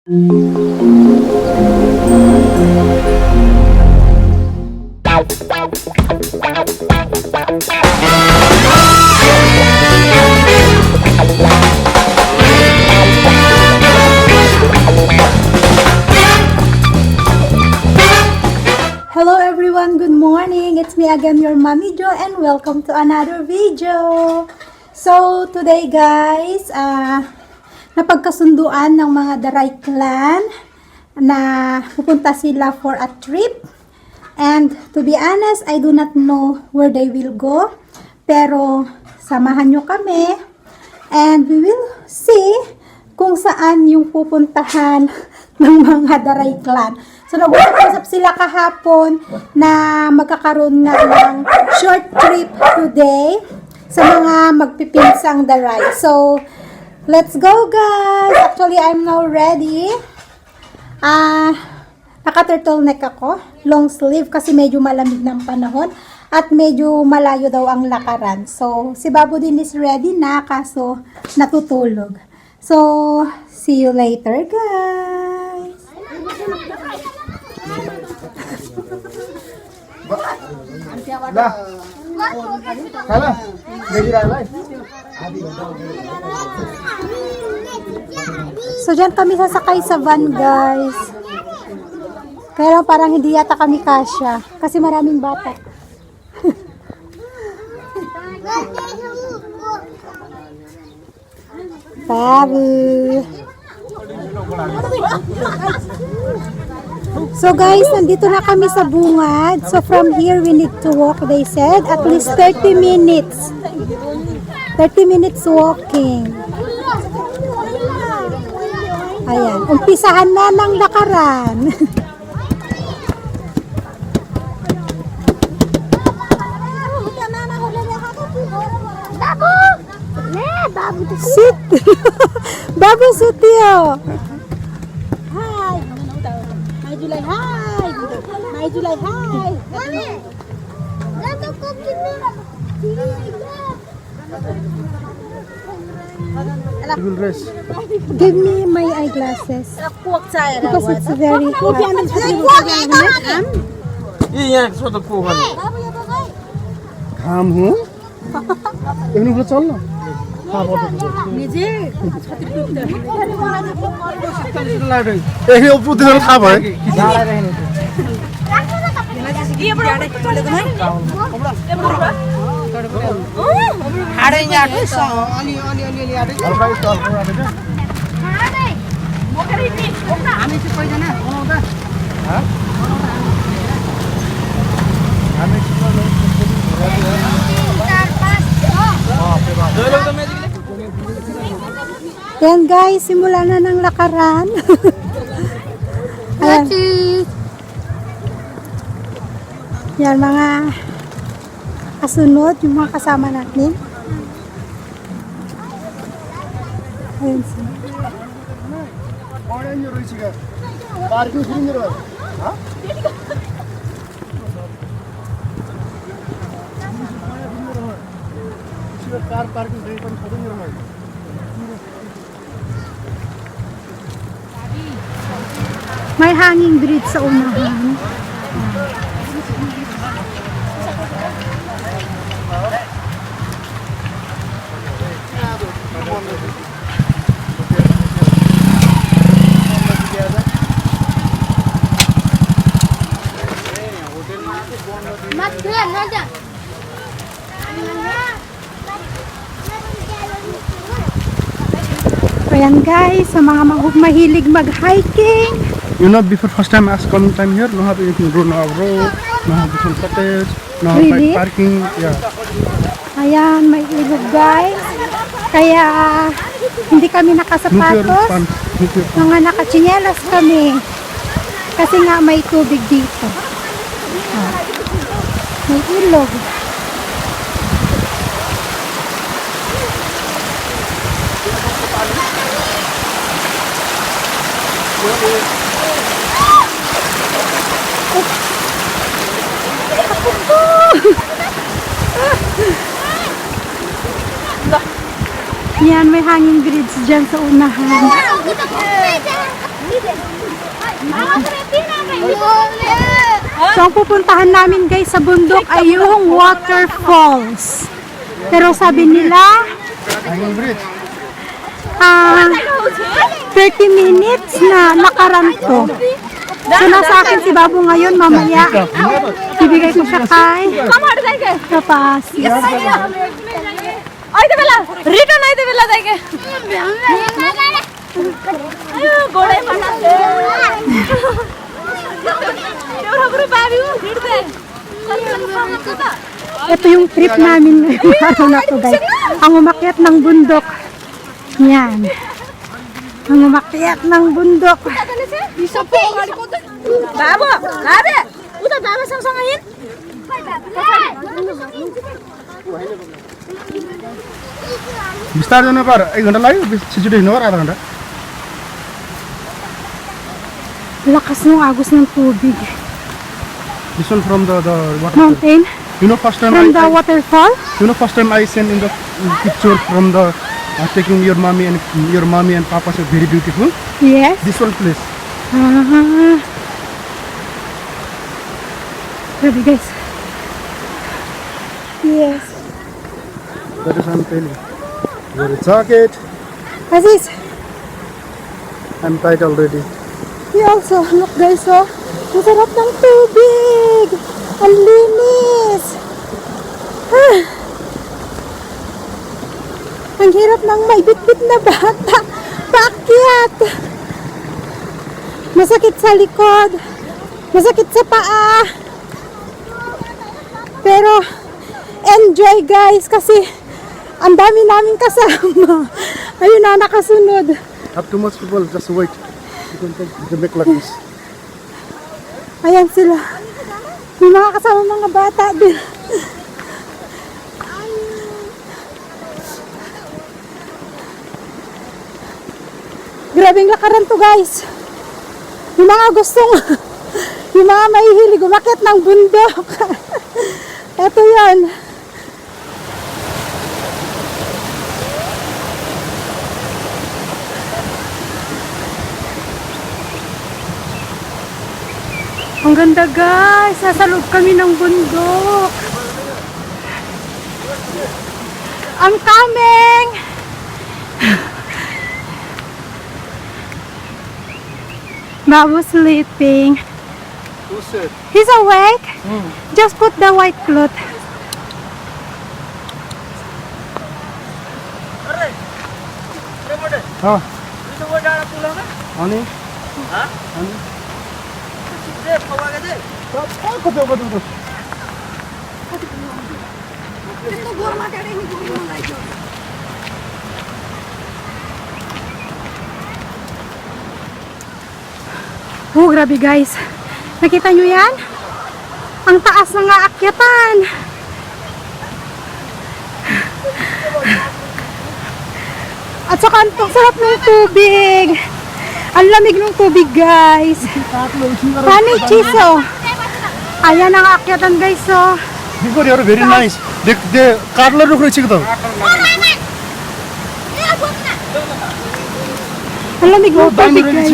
Hello everyone, good morning. It's me again, your Mommy Jo, and welcome to another video. So today guys, napagkasunduan ng mga Darai clan na pupunta sila for a trip. And to be honest, I do not know where they will go. Pero samahan nyo kami and we will see kung saan yung pupuntahan ng mga Darai clan. So nag-usap sila kahapon na magkakaroon nga ng short trip today sa mga magpipinsang Darai. So let's go guys! Actually, I'm now ready. Naka-turtleneck ako, long sleeve kasi medyo malamig ng panahon at medyo malayo daw ang lakaran. So si Babu din is ready na kaso natutulog. So see you later guys! So dyan kami sasakay sa van guys. Kaya parang hindi yata kami kasya kasi maraming bata. Baby. So guys, nandito na kami sa bungad. So from here we need to walk, they said, at least 30 minutes. 30 minutes walking. Ayan, umpisahan na ng lakaran. Sit! Babu Sutio! Hi! Hi July, hi! Hi July, hi! Mami! Give me my eyeglasses because it's very hot. घाम हो एनु को चल न निजे एही उपु देर खा भए हाडे याट अलि अलि अलि अलि याट अलि चल पुरा देख हाडे मोकरी नि हामी चाहिँ पैसा न बनाउँदा ह हामी Yan guys, simula na ng lakaran. Ayan. Yan mga kasunod, yung mga kasama natin. Ayan sila. Parking free मेरो ह कार पार्किङ फ्री पनि छोड्नु मेरो मैले May hanging bridge sa unahan. Ayan guys, sa mga mahilig mag-hiking. You know, before first time as coming time here, no have anything, no have road, no have different cottage, no have Really? parking, yeah. Ayan, may ilog guys. Kaya hindi kami nakasapatos. Mga nakatsinelas kami. Kasi nga may tubig dito. May ilog. Yan, may hanging bridge dyan sa unahan. Ang pupuntahan namin guys sa bundok ay yung waterfalls. Pero sabi nila, 30 minutes na nakaranto. So nasa akin si Babo ngayon, mamaya bibigay ko siya kay Kapas. आइते बेला रिटर्न आइते बेला जाके आयो गोडै बनाते एउटा ग्रुप आयो हिड्दै Ito yung trip namin ngayong araw na to guys. Ang umakyat ng bundok. Yan. Ang umakyat ng bundok. बाबु लाबे उता बाबा सँगसँग हिँड बिस्तारै जानु पर 1 घन्टा लाग्यो छिटो हिँड्नु पर आधा घन्टा Lakas ng agos ng tubig. this one from the water Mountain. you know first time From the I waterfall. you know first time I sent in the picture from the taking your mommy and papa so very beautiful Yes. this one place Grabe guys. Yes. that is I'm telling your jacket Aziz, I'm tight already we also, look guys, oh. Ang sarap ng tubig. Ang linis. Ang hirap ng may bitbit na bata. Paakyat. Masakit sa likod. Masakit sa paa. Pero, enjoy guys kasi ang dami namin kasama. Ayun na, nakasunod. have too much people just wait you can make like this Ayan sila. May mga kasama mga bata din. Grabing lakaran to guys. Yung mga gustong, yung mga mahihilig umakyat ng bundok. Ito yan. Ang ganda guys, nasa loob kami ng bundok. I'm coming! Babu sleeping. who's it He's awake. Just put the white cloth. अनि कति Oh, grabe guys. Nakita nyo yan? Ang taas ng aakyatan. At saka ang sarap ng tubig. Ang lamig ng tubig guys. Paano chiso? Ayan ang aakyatan guys oh. They are very nice. They काट्ला रुख रहेछ त Ang lamig ng tubig guys.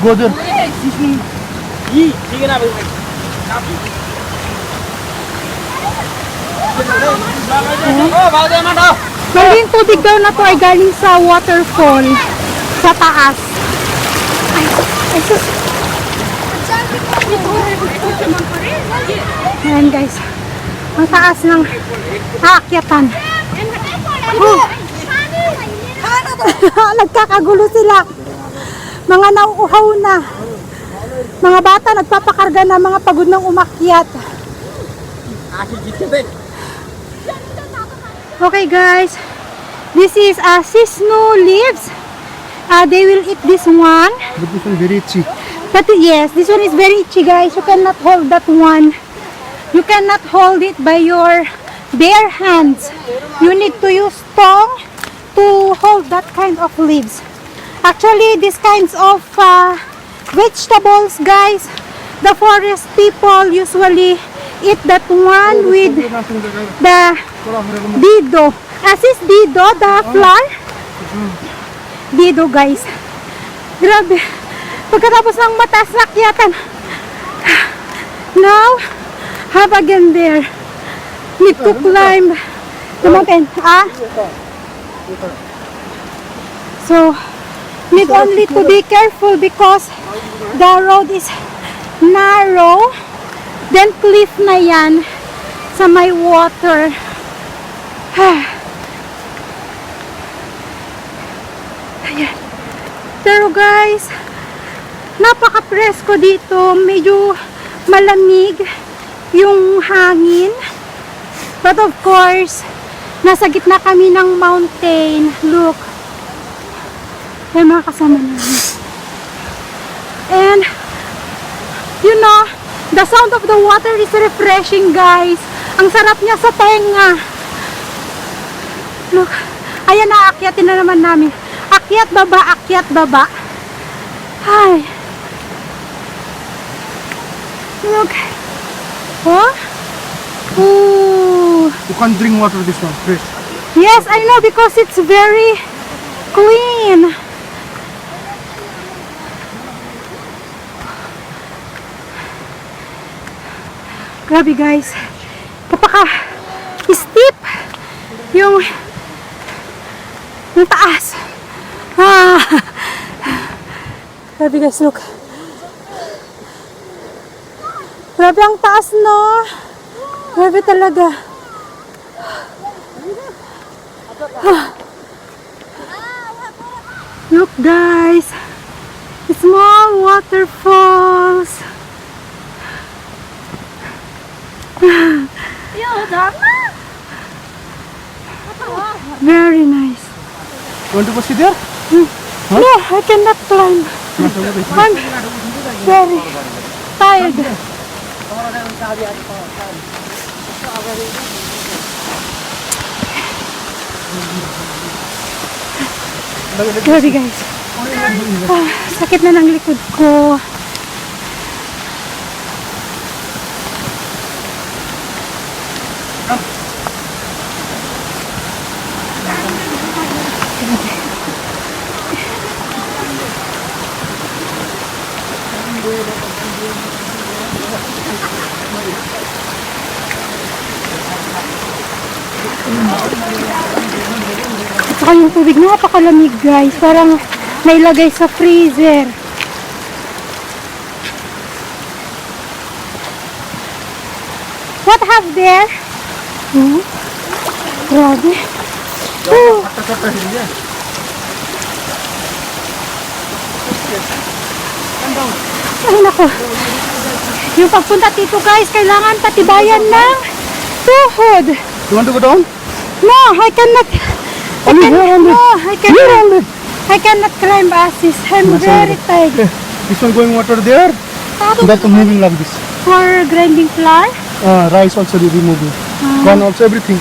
Gojar Yung tubig daw na to ay galing sa waterfall sa taas. Ay sus. Ayan guys. Ang taas ng aakyatan. Nagkakagulo sila. Mga nauuhaw na. Mga bata nagpapakarga na mga pagod ng umakyat. Okay guys. This is sisno leaves. They will eat this one. But this one very itchy. But yes, this one is very itchy guys. You cannot hold that one. You cannot hold it by your bare hands. You need to use tongue to hold that kind of leaves. Actually, these kinds of vegetables, guys, the forest people usually eat that one with the dido. As is dido, the flower. Dido, guys. Grabe. Pagkatapos ng mataas na akyatan. Now, have again there. Need to climb the mountain. So, need only to be careful because the road is narrow. Then cliff na yan sa may water. Ayan. Pero guys, napaka-presko dito. Medyo malamig yung hangin. But of course, nasa gitna kami ng mountain. Look. May mga kasama namin. And, you know, the sound of the water is refreshing, guys. Ang sarap niya sa tenga. Look. Ayan na, akyatin na naman namin. Akyat, baba, akyat, baba. Hi. Look. Oh? Ooh. You can't drink water this one, fresh. Yes, I know because it's very clean. Grabe guys. Kapaka-steep yung taas. Grabe guys, look. Grabe ang taas, no? Grabe talaga. Look guys. Small waterfalls. Very nice. You want to go see there? No, I cannot climb. I'm very tired. Grabe guys. Sakit na ng likod ko. At saka yung tubig napakalamig guys, parang nailagay sa freezer. What have there? Grabe. Ay nako. Yung pagpunta dito guys, kailangan patibayan ng tuhod. You want to go down? No, I cannot. I cannot climb Asis. I'm very tired. This one going water there. That one moving like this. For grinding flour? Rice also will be moving. Corn also, everything.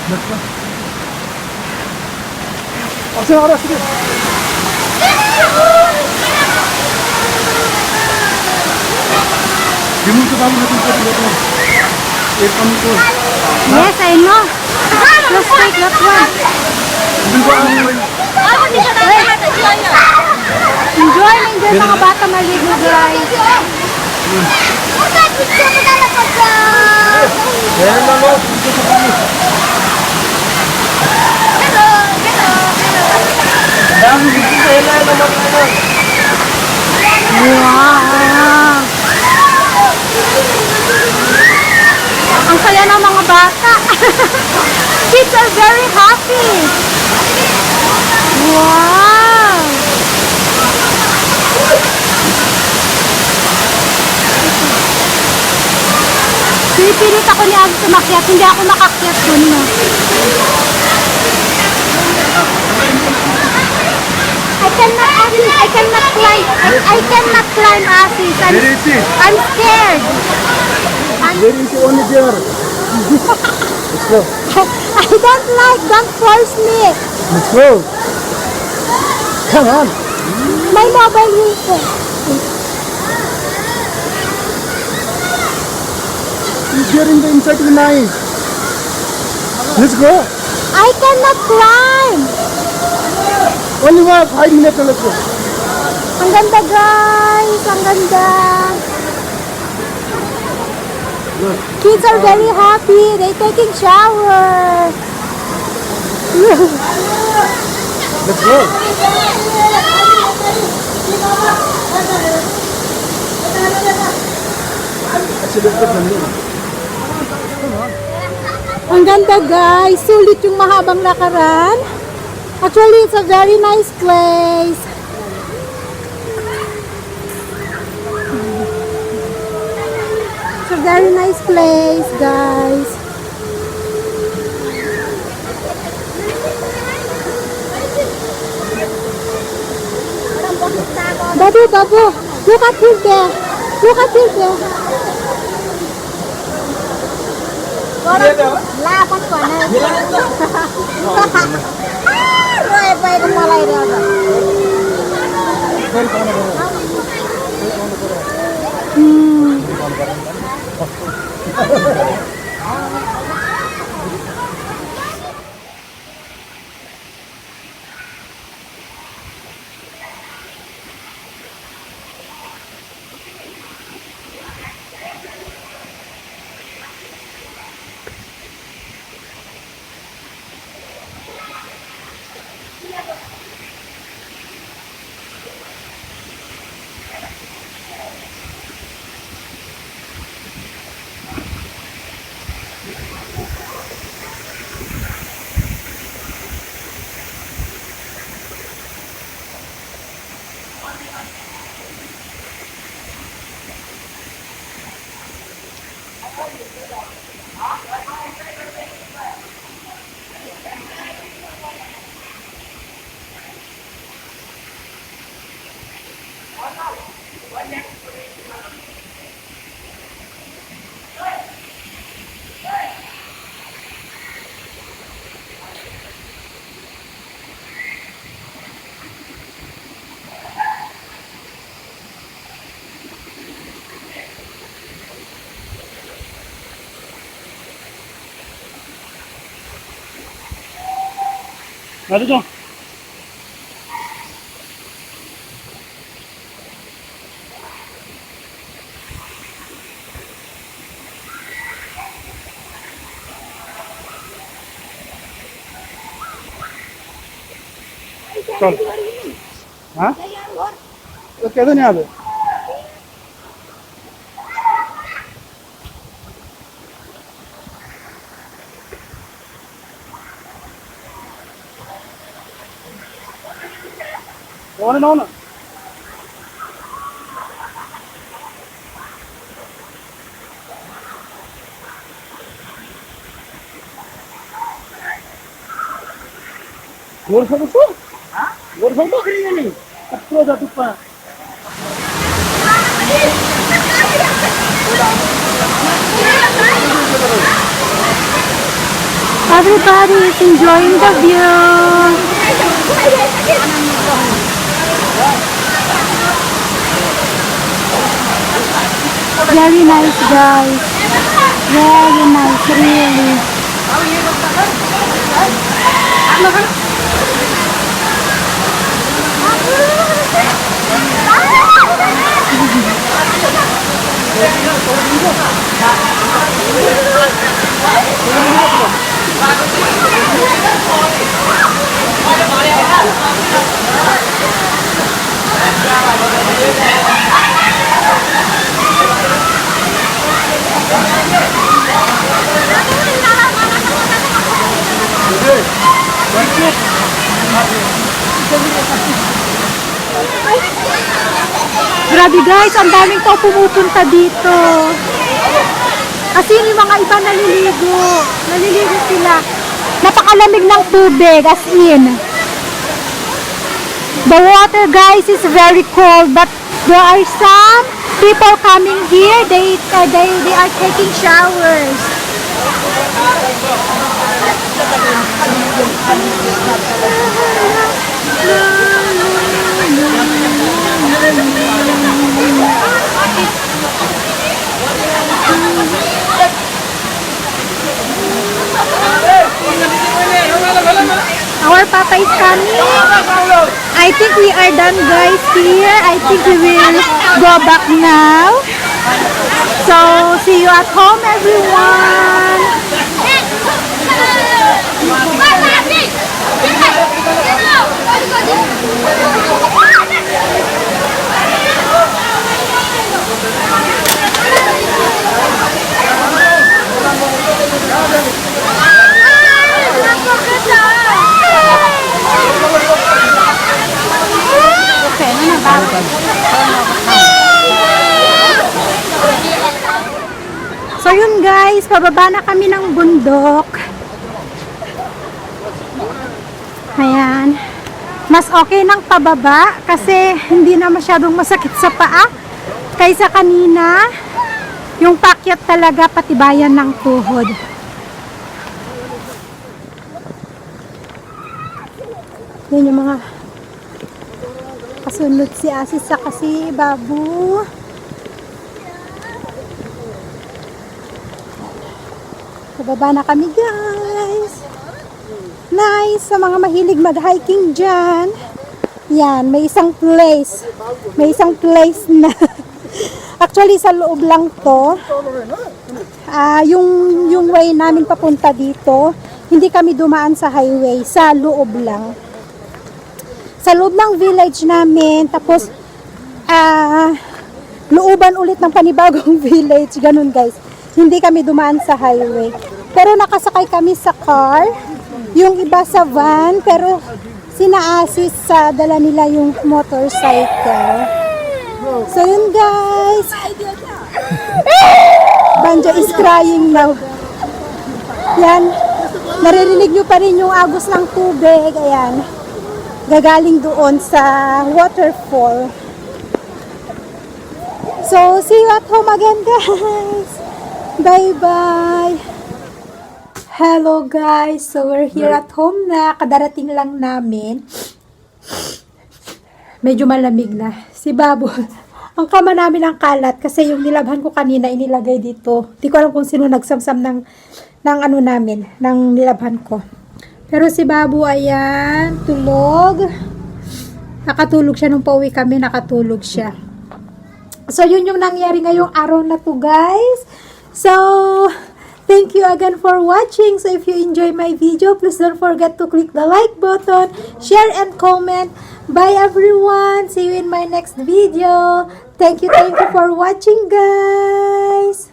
That's one. Remove the bamboo looking for the other one. It's coming to us. Yes, I know. Let's take that one. We'll go on. Enjoy lang dyan mga bata maligo guys. Wow! Ang saya ng mga bata. Kids are very happy. Wow! Pinipilit ako ni Agos umakyat, hindi ako makakyat dun no. I cannot climb Asis. I'm scared. There is only there. Let's go. Don't force me. Let's go. Come on. My mobile will go. He's here in the inside of the knife. Let's go. I cannot climb. Only 5 minutes let's go. Ang ganda guys, ang ganda. Kids are very happy. They taking shower. Let's go. Ang ganda guys. Sulit yung mahabang lakaran. Actually, it's a very nice place. It's a very nice place, guys. Babu, Babu, look at him there. Look at him there. Lapat ko na. Roy, pwede kong malay rin ako. Hadi dong. चल हाँ तो कैसे नहीं आते कौन है ना Gor sa gusto? Ha? Gor sa gusto? Kaya yan eh. Tapos dapat pa. Everybody is enjoying the view. Very nice guys. Very nice, really. Grabe guys, ang daming tao pumupunta dito. Kasi yung mga iba naliligo. Naliligo sila. Napakalamig ng tubig, as in. The water guys is very cold, but there are some people coming here. They are taking showers. Papa is coming. I think we are done, guys, here. I think we will go back now. So, see you at home, everyone. So yun guys, pababa na kami ng bundok. Ayan. Mas okay ng pababa kasi hindi na masyadong masakit sa paa. Kaysa kanina, yung pakyat talaga patibayan ng tuhod. Yan yung mga kasunod si Asis sa kasi Babu. Pababa na kami guys. Nice sa mga mahilig mag-hiking dyan. Yan, may isang place. May isang place na actually sa loob lang to. Yung way namin papunta dito, hindi kami dumaan sa highway, sa loob lang. Sa loob ng village namin, tapos looban ulit ng panibagong village, ganun guys. Hindi kami dumaan sa highway. Pero nakasakay kami sa car, yung iba sa van, pero sinaasis sa dala nila yung motorcycle. So yun guys. Banja is crying now. Yan. Naririnig nyo pa rin yung agos ng tubig. Ayan. Gagaling doon sa waterfall. So, see you at home again guys. Bye-bye. Hello guys. So, we're here at home na. Kadarating lang namin. Medyo malamig na. Si Babu. Ang kama namin ang kalat kasi yung nilabhan ko kanina inilagay dito. Di ko alam kung sino nagsamsam ng ano namin, ng nilabhan ko. Pero si Babu, ayan, tulog. Nakatulog siya nung pauwi kami, nakatulog siya. So, yun yung nangyari ngayong araw na to, guys. So, thank you again for watching. So, if you enjoy my video, please don't forget to click the like button, share and comment. Bye, everyone. See you in my next video. Thank you for watching, guys.